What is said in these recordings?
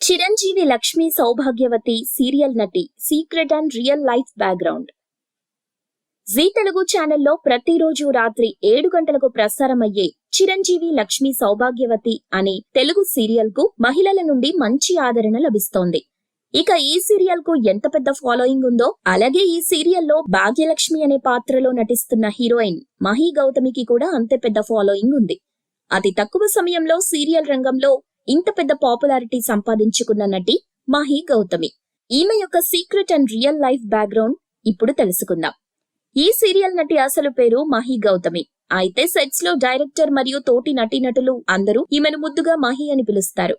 Chiranjeevi Lakshmi Sowbhagyavathi serial నటి secret and real life background. Zee Telugu ఛానల్లో ప్రతిరోజు రాత్రి 7 గంటలకు ప్రసారమయ్యే చిరంజీవి లక్ష్మీ సౌభాగ్యవతి అనే తెలుగు సీరియల్ కు మహిళల నుండి మంచి ఆదరణ లభిస్తోంది. ఇక ఈ సీరియల్ కు ఎంత పెద్ద ఫాలోయింగ్ ఉందో, అలాగే ఈ సీరియల్లో భాగ్యలక్ష్మి అనే పాత్రలో నటిస్తున్న హీరోయిన్ మహి గౌతమికి కూడా అంతే పెద్ద ఫాలోయింగ్ ఉంది. అతి తక్కువ సమయంలో సీరియల్ రంగంలో ఇంత పెద్ద పాపులారిటీ సంపాదించుకున్న నటి మహి గౌతమి. ఈమె యొక్క secret and real life background ఇప్పుడు తెలుసుకుందాం. ఈ సీరియల్ నటి అసలు పేరు మహి గౌతమి. అయితే సెట్స్ లో డైరెక్టర్ మరియు తోటి నటీనటులు అందరూ ఈమెను ముద్దుగా మహి అని పిలుస్తారు.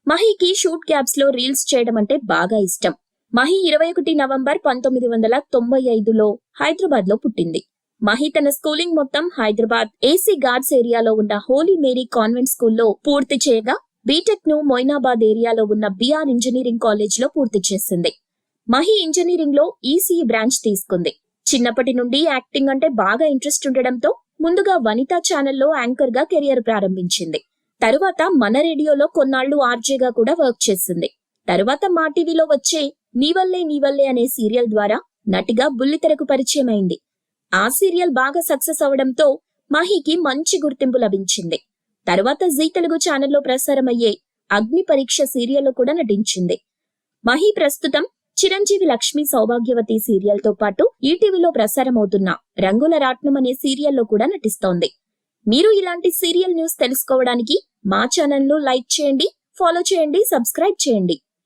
మహికి షూట్ క్యాబ్స్ లో రీల్స్ చేయడం అంటే బాగా ఇష్టం. మహి 21 నవంబర్ 1995లో హైదరాబాద్ లో పుట్టింది. మహి తన స్కూలింగ్ మొత్తం హైదరాబాద్ ఏసీ గార్డ్స్ ఏరియాలో ఉన్న హోలీ మేరీ కాన్వెంట్ స్కూల్లో పూర్తి చేయగా బీటెక్ ను మొయినాబాద్ ఏరియాలో ఉన్న బిఆర్ ఇంజనీరింగ్ కాలేజ్ లో పూర్తి చేసింది. మహి ఇంజనీరింగ్ లో ఈసీఈ బ్రాంచ్ తీసుకుంది. చిన్నప్పటి నుండి యాక్టింగ్ అంటే బాగా ఇంట్రెస్ట్ ఉండడంతో ముందుగా వనితా ఛానల్లో యాంకర్ గా కెరియర్ ప్రారంభించింది. తరువాత మన రేడియోలో కొన్నాళ్లు ఆర్జేగా కూడా వర్క్ చేసింది. తరువాత మా టీవీలో వచ్చే నీవల్లే నీవల్లే అనే సీరియల్ ద్వారా నటిగా బుల్లితెరకు పరిచయం అయింది. ఆ సీరియల్ బాగా సక్సెస్ అవడంతో మహికి మంచి గుర్తింపు లభించింది. తరువాత జీ తెలుగు ఛానల్లో ప్రసారమయ్యే అగ్ని పరీక్ష సీరియల్లో కూడా నటించింది. మహి ప్రస్తుతం చిరంజీవి లక్ష్మీ సౌభాగ్యవతి సీరియల్ తో పాటు ఈటీవీలో ప్రసారమవుతున్న రంగుల రాట్నం అనే సీరియల్లో కూడా నటిస్తోంది. మీరు ఇలాంటి సీరియల్ న్యూస్ తెలుసుకోవడానికి మా ఛానల్ ను లైక్ చేయండి, ఫాలో చేయండి, సబ్స్క్రైబ్ చేయండి.